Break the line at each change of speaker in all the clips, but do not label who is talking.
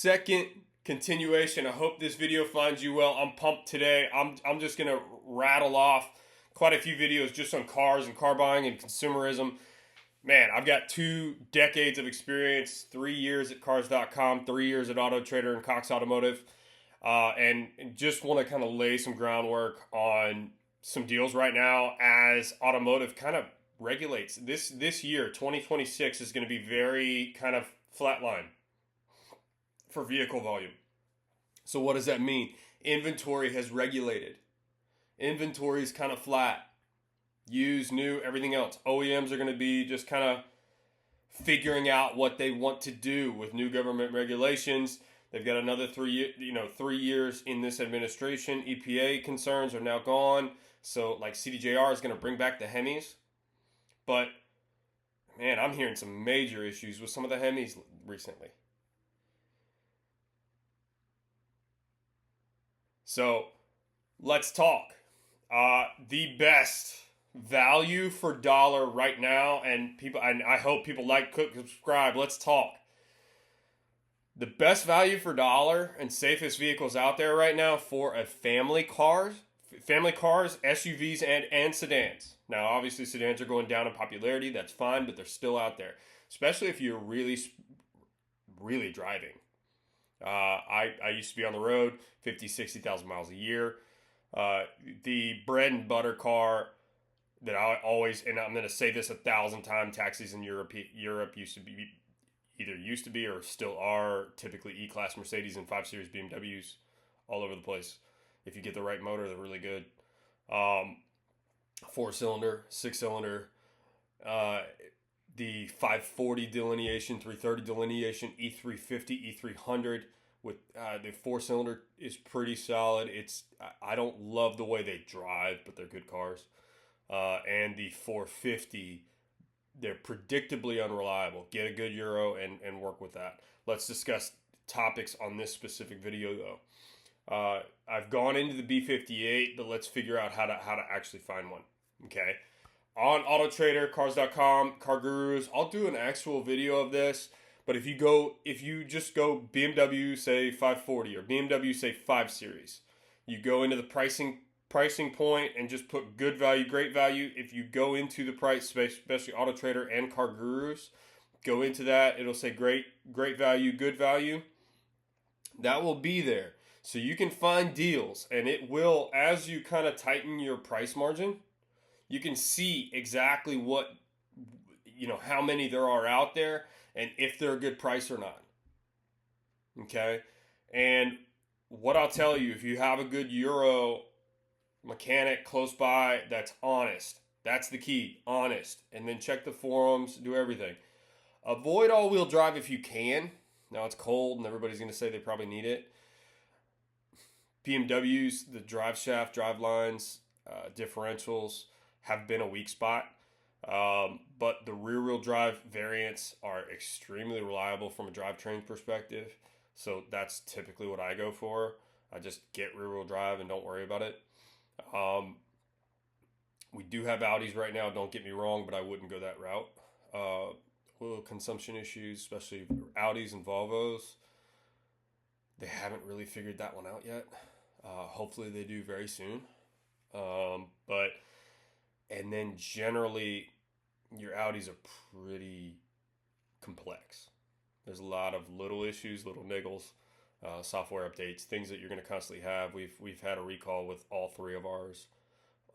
second continuation. I hope this video finds you well. I'm pumped today. I'm just gonna rattle off quite a few videos just on cars and car buying and consumerism. Man, I've got 2 decades of experience, 3 years at cars.com, 3 years at AutoTrader and Cox Automotive, and just want to kind of lay some groundwork on some deals right now as automotive kind of regulates. This year, 2026, is going to be very kind of flatline for vehicle volume. So what does that mean? Inventory has regulated. Inventory is kind of flat. Used, new, everything else. OEMs are going to be just kind of figuring out what they want to do with new government regulations. They've got another 3 years in this administration. EPA concerns are now gone. So like CDJR is going to bring back the Hemis. But man, I'm hearing some major issues with some of the Hemis recently. So let's talk. The best value for dollar right now, and I hope people like, click, subscribe. Let's talk. The best value for dollar and safest vehicles out there right now for a family cars, SUVs, and sedans. Now, obviously, sedans are going down in popularity. That's fine, but they're still out there, especially if you're really, really driving. I used to be on the road 50, 60,000 miles a year. The bread and butter car that I always, and I'm going to say this 1,000 times, taxis in Europe used to be or still are typically E-Class Mercedes and 5 Series BMWs all over the place. If you get the right motor, they're really good. 4-cylinder, 6-cylinder, the 540 delineation, 330 delineation, E350, E300 with the 4-cylinder is pretty solid. I don't love the way they drive, but they're good cars. And the 450, they're predictably unreliable. Get a good Euro and work with that. Let's discuss topics on this specific video though. I've gone into the B58, but let's figure out how to actually find one. Okay. On AutoTrader, cars.com, Car Gurus, I'll do an actual video of this. But if you just go BMW, say 540 or BMW, say 5 Series, you go into the pricing point and just put good value, great value. If you go into the price, especially AutoTrader and Car Gurus, go into that. It'll say great value, good value. That will be there. So you can find deals, and it will, as you kind of tighten your price margin, you can see exactly what, how many there are out there and if they're a good price or not. Okay? And what I'll tell you, if you have a good Euro mechanic close by that's honest, that's the key, honest. And then check the forums, do everything. Avoid all-wheel drive if you can. Now it's cold and everybody's going to say they probably need it. BMWs, the drive shaft, drive lines, differentials have been a weak spot. But the rear-wheel drive variants are extremely reliable from a drivetrain perspective. So that's typically what I go for. I just get rear-wheel drive and don't worry about it. We do have Audis right now, don't get me wrong, but I wouldn't go that route. Oil consumption issues, especially Audis and Volvos, they haven't really figured that one out yet. Hopefully they do very soon. And then generally your Audis are pretty complex. There's a lot of little issues, little niggles, software updates, things that you're going to constantly have. We've had a recall with all 3 of ours,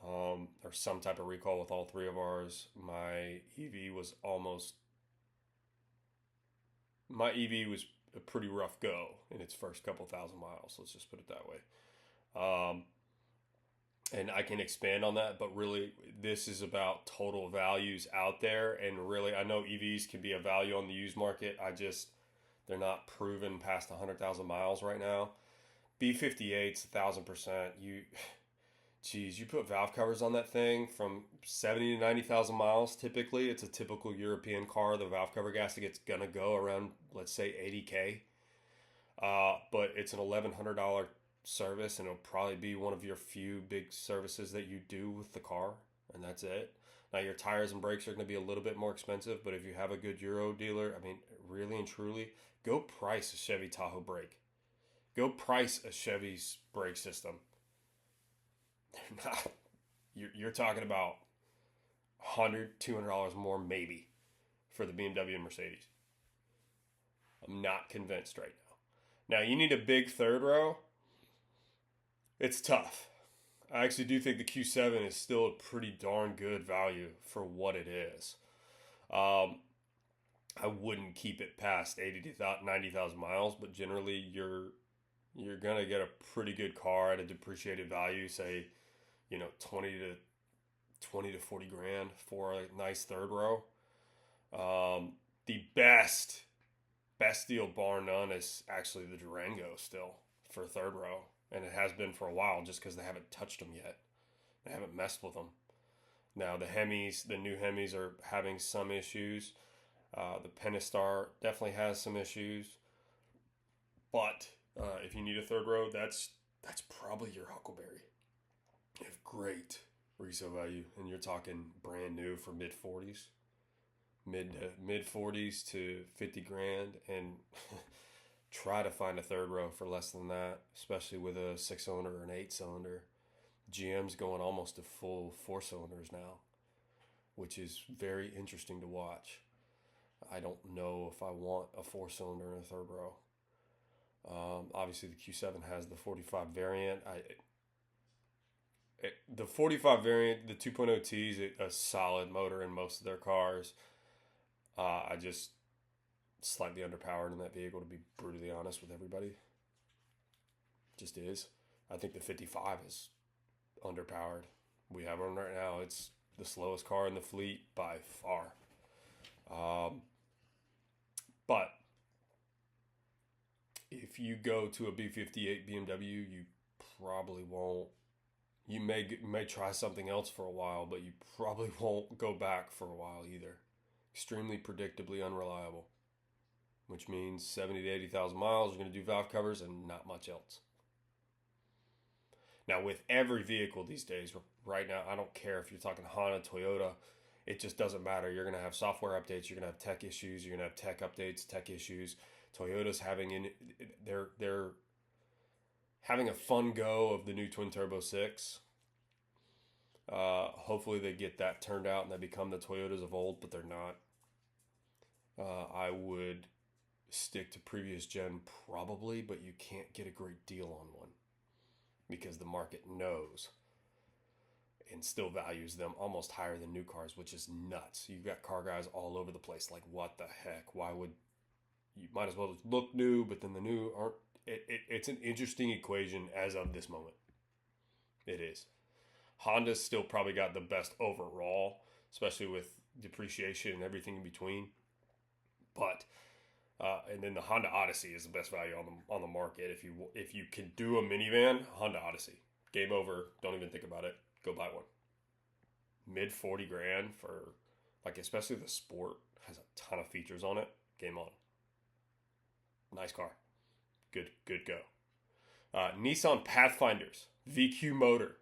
or some type of recall with all 3 of ours. My EV was a pretty rough go in its first couple thousand miles. Let's just put it that way. And I can expand on that, but really this is about total values out there. And really, I know EVs can be a value on the used market. They're not proven past 100,000 miles right now. B58's 1,000%. You put valve covers on that thing from 70 to 90,000 miles. Typically, it's a typical European car. The valve cover gasket's gonna go around, let's say, $80K. But it's an $1,100 service, and it'll probably be one of your few big services that you do with the car, and that's it. Now, your tires and brakes are going to be a little bit more expensive, but if you have a good Euro dealer, I mean, really and truly, go price a Chevy Tahoe brake. Go price a Chevy's brake system. You're talking about $100, $200 more maybe for the BMW and Mercedes. I'm not convinced right now. Now, you need a big third row. It's tough. I actually do think the Q7 is still a pretty darn good value for what it is. I wouldn't keep it past 80 to 90,000 miles, but generally you're gonna get a pretty good car at a depreciated value, say, 20 to 40 grand for a nice third row. The best deal bar none is actually the Durango still for third row. And it has been for a while just because they haven't touched them yet. They haven't messed with them. Now, the new Hemis are having some issues. The Pentastar definitely has some issues. But if you need a third row, that's probably your Huckleberry. You have great resale value. And you're talking brand new for mid-40s. Mid-40s to 50 grand. And try to find a third row for less than that, especially with a 6-cylinder or an 8-cylinder. GM's going almost to full 4-cylinders now, which is very interesting to watch. I don't know if I want a 4-cylinder in a third row. Obviously, the Q7 has the 45 variant. The 45 variant, the 2.0 T is a solid motor in most of their cars. I just slightly underpowered in that vehicle, to be brutally honest with everybody. Just is. I think the 55 is underpowered. We have one right now. It's the slowest car in the fleet by far. But if you go to a B58 BMW, you probably won't. You may try something else for a while, but you probably won't go back for a while either. Extremely predictably unreliable. Which means 70 to 80,000 miles, you're going to do valve covers and not much else. Now, with every vehicle these days, right now, I don't care if you're talking Honda, Toyota, it just doesn't matter. You're going to have software updates, you're going to have tech issues, you're going to have tech updates, tech issues. Toyota's they're having a fun go of the new twin turbo 6. Hopefully they get that turned out and they become the Toyotas of old, but they're not. I would stick to previous gen probably, but you can't get a great deal on one because the market knows and still values them almost higher than new cars, which is nuts. You've got car guys all over the place like, what the heck? Why would you might as well look new, but then the new aren't. It's an interesting equation as of this moment. It is. Honda's still probably got the best overall, especially with depreciation and everything in between. But and then the Honda Odyssey is the best value on the market. If you can do a minivan, Honda Odyssey, game over. Don't even think about it. Go buy one. Mid 40 grand for especially the Sport has a ton of features on it. Game on. Nice car. Good go. Nissan Pathfinders, VQ motor,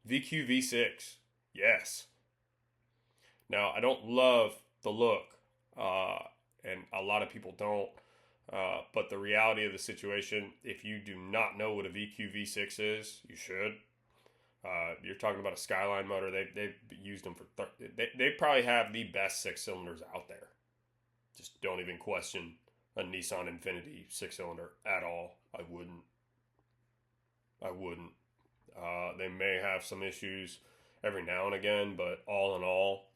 VQ V6. Yes. Now I don't love the look. And a lot of people don't. But the reality of the situation, if you do not know what a VQ V6 is, you should. You're talking about a Skyline motor. They've used them for... They probably have the best 6-cylinders out there. Just don't even question a Nissan Infiniti 6-cylinder at all. I wouldn't. They may have some issues every now and again, but all in all,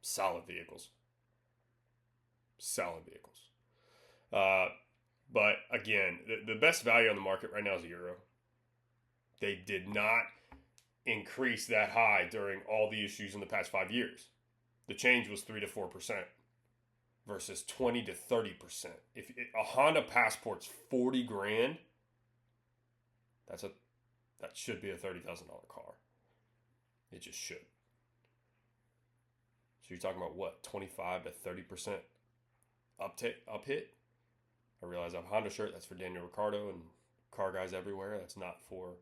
solid vehicles. But again, the best value on the market right now is a Euro. They did not increase that high during all the issues in the past 5 years. The change was 3 to 4% versus 20 to 30%. If a Honda Passport's 40 grand, that should be a $30,000 car. It just should. So you're talking about what, 25 to 30% up hit? I realize I have a Honda shirt. That's for Daniel Ricciardo and car guys everywhere. That's not for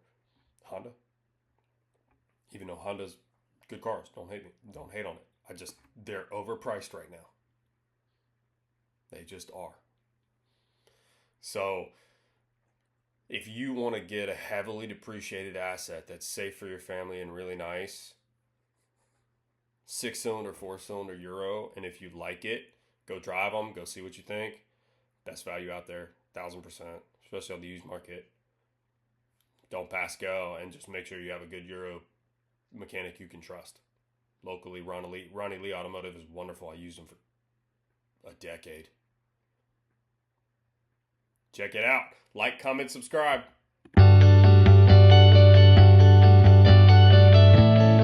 Honda. Even though Honda's Good cars. Don't hate me. Don't hate on it. They're overpriced right now. They just are. So if you want to get a heavily depreciated asset that's safe for your family and really nice, 6-cylinder, 4-cylinder Euro, and if you like it, go drive them, go see what you think. Best value out there, 1,000%, especially on the used market. Don't pass go, and just make sure you have a good Euro mechanic you can trust. Locally, Ronny Lee Automotive is wonderful. I used them for a decade. Check it out. Like, comment, subscribe.